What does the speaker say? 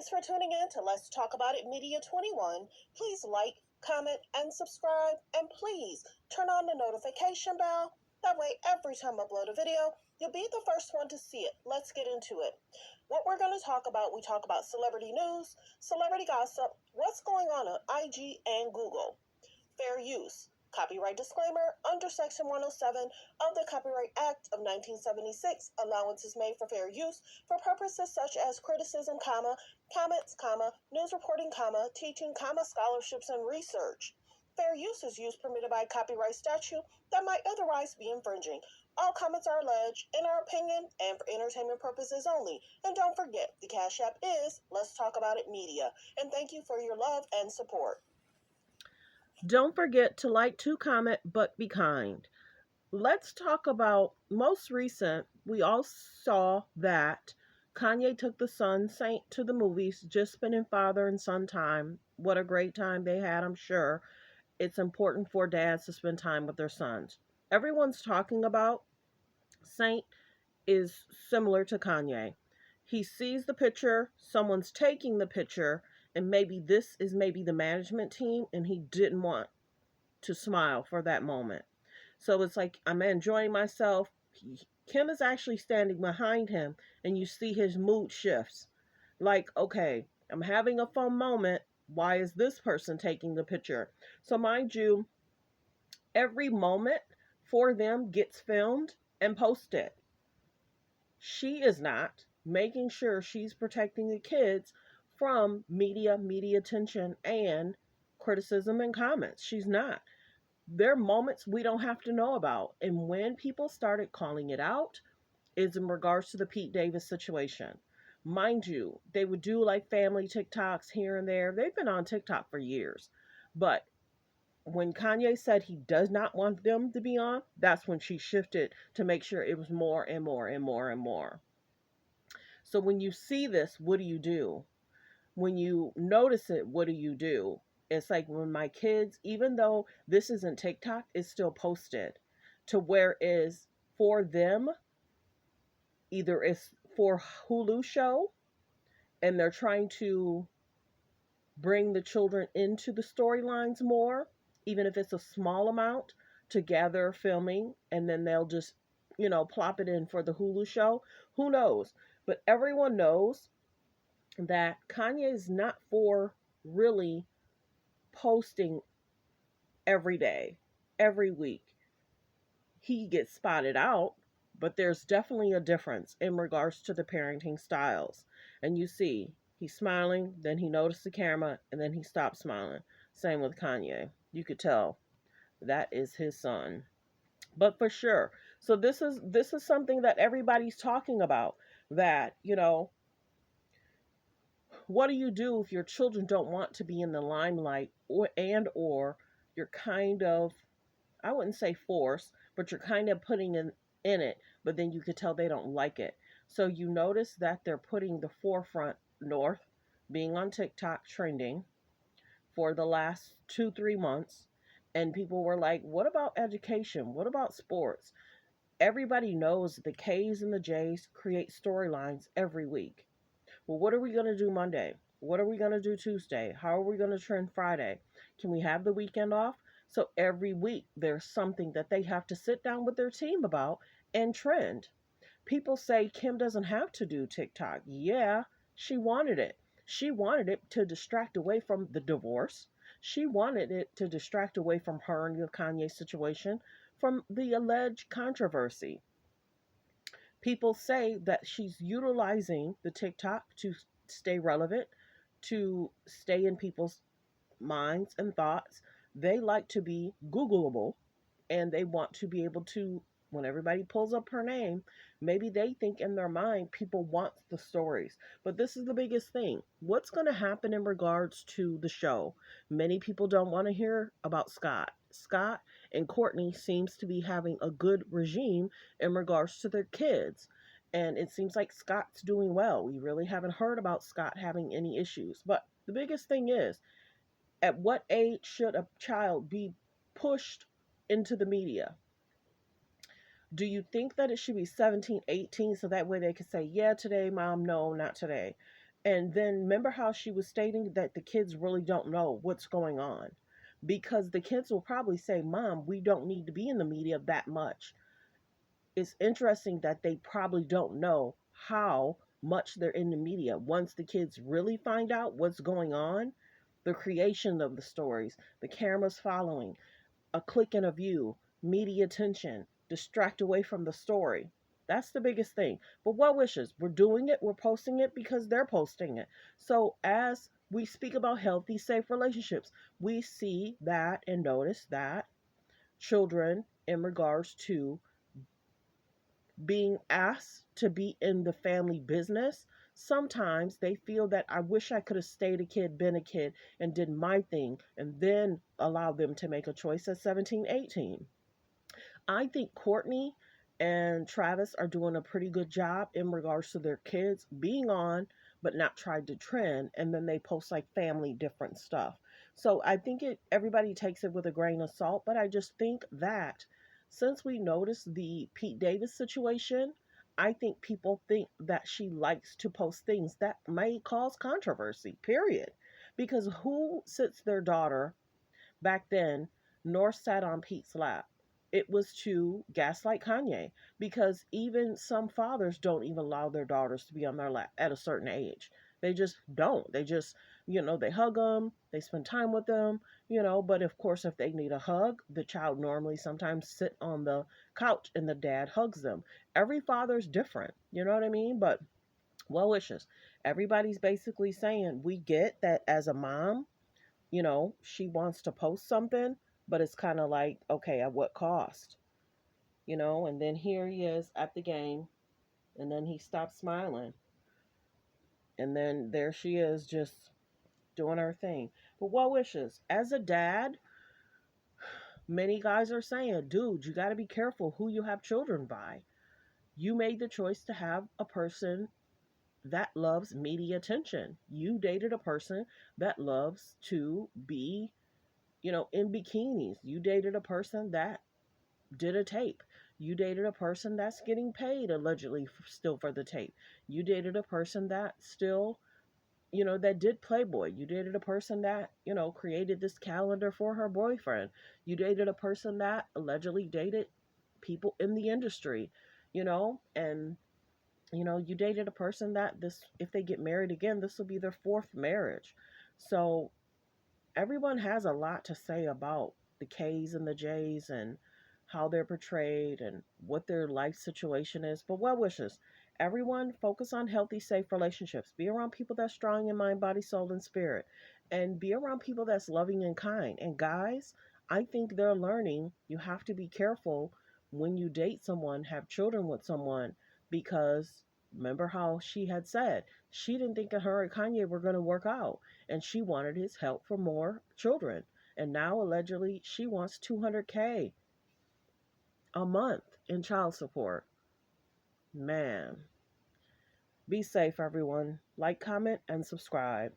Thanks for tuning in to Let's Talk About It Media 21. Please like, comment, and subscribe. And please turn on the notification bell. That way, every time I upload a video, you'll be the first one to see it. Let's get into it. What we're going to talk about, we talk about celebrity news, celebrity gossip, what's going on IG and Google. Fair use. Copyright disclaimer under Section 107 of the Copyright Act of 1976. Allowance is made for fair use for purposes such as criticism, comments, news reporting, teaching, scholarships, and research. Fair use is use permitted by copyright statute that might otherwise be infringing. All comments are alleged in our opinion and for entertainment purposes only. And don't forget, the Cash App is Let's Talk About It Media. And thank you for your love and support. Don't forget to like, to comment, but be kind. Let's talk about most recent. We all saw that Kanye took the son Saint to the movies, just spending father and son time. What a great time they had, I'm sure. It's important for dads to spend time with their sons. Everyone's talking about Saint is similar to Kanye. He sees the picture, someone's taking the picture, and maybe this is maybe the management team, and he didn't want to smile for that moment. So it's like, I'm enjoying myself. Kim is actually standing behind him, and you see his mood shifts. Like, okay, I'm having a fun moment. Why is this person taking the picture? So, mind you, every moment for them gets filmed and posted. She is not making sure she's protecting the kids from media attention, and criticism and comments. She's not. There are moments we don't have to know about. And when people started calling it out, is in regards to the Pete Davis situation. Mind you, they would do like family TikToks here and there. They've been on TikTok for years. But when Kanye said he does not want them to be on, that's when she shifted to make sure it was more and more and more and more. So when you see this, what do? When you notice it, what do? It's like when my kids, even though this isn't TikTok, it's still posted to where is for them, either it's for Hulu show and they're trying to bring the children into the storylines more, even if it's a small amount to gather filming, and then they'll just, plop it in for the Hulu show. Who knows? But everyone knows that Kanye is not for really posting every day, every week. He gets spotted out, but there's definitely a difference in regards to the parenting styles. And you see, he's smiling, then he noticed the camera, and then he stopped smiling. Same with Kanye. You could tell that is his son. But for sure. So this is something that everybody's talking about. That, what do you do if your children don't want to be in the limelight, or you're kind of, I wouldn't say forced, but you're kind of putting in it, but then you could tell they don't like it. So you notice that they're putting the forefront north, being on TikTok trending for the last 2-3 months, and people were like, what about education? What about sports? Everybody knows the K's and the J's create storylines every week. Well, what are we going to do Monday? What are we going to do Tuesday? How are we going to trend Friday? Can we have the weekend off? So every week there's something that they have to sit down with their team about and trend. People say Kim doesn't have to do TikTok. Yeah, she wanted it. She wanted it to distract away from the divorce. She wanted it to distract away from her and the Kanye situation, from the alleged controversy. People say that she's utilizing the TikTok to stay relevant, to stay in people's minds and thoughts. They like to be Googleable, and they want to be able to, when everybody pulls up her name, maybe they think in their mind people want the stories. But this is the biggest thing. What's going to happen in regards to the show? Many people don't want to hear about Scott. Scott and Courtney seems to be having a good regime in regards to their kids. And it seems like Scott's doing well. We really haven't heard about Scott having any issues. But the biggest thing is, at what age should a child be pushed into the media? Do you think that it should be 17, 18, so that way they can say, yeah, today, mom, no, not today? And then remember how she was stating that the kids really don't know what's going on, because the kids will probably say, Mom, we don't need to be in the media that much. It's interesting that they probably don't know how much they're in the media. Once the kids really find out what's going on, the creation of the stories, the cameras following, a click and a view, media attention, distract away from the story. That's the biggest thing. But well wishes, we're doing it, we're posting it because they're posting it. So as we speak about healthy, safe relationships, we see that and notice that children, in regards to being asked to be in the family business, sometimes they feel that I wish I could have stayed a kid, been a kid, and did my thing, and then allow them to make a choice at 17, 18. I think Courtney and Travis are doing a pretty good job in regards to their kids being on, but not tried to trend, and then they post like family different stuff. So I think everybody takes it with a grain of salt, but I just think that since we noticed the Pete Davis situation, I think people think that she likes to post things that may cause controversy, period. Because who sits their daughter back then, nor sat on Pete's lap? It was to gaslight Kanye, because even some fathers don't even allow their daughters to be on their lap at a certain age. They just don't. They just, they hug them, they spend time with them, but of course, if they need a hug, the child normally sometimes sit on the couch and the dad hugs them. Every father's different, you know what I mean? But well wishes. Everybody's basically saying, we get that as a mom, she wants to post something, but it's kind of like, okay, at what cost? And then here he is at the game, and then he stops smiling. And then there she is just doing her thing. But what wishes? As a dad, many guys are saying, dude, you got to be careful who you have children by. You made the choice to have a person that loves media attention. You dated a person that loves to be, in bikinis. You dated a person that did a tape. You dated a person that's getting paid allegedly still for the tape. You dated a person that still, that did Playboy. You dated a person that, created this calendar for her boyfriend. You dated a person that allegedly dated people in the industry, and you dated a person that this, if they get married again, this will be their fourth marriage. So everyone has a lot to say about the K's and the J's and how they're portrayed and what their life situation is. But well wishes. Everyone focus on healthy, safe relationships. Be around people that's strong in mind, body, soul, and spirit. And be around people that's loving and kind. And guys, I think they're learning you have to be careful when you date someone, have children with someone, because remember how she had said she didn't think that her and Kanye were going to work out, and she wanted his help for more children. And now allegedly she wants 200K a month in child support. Man, be safe, everyone. Like, comment, and subscribe.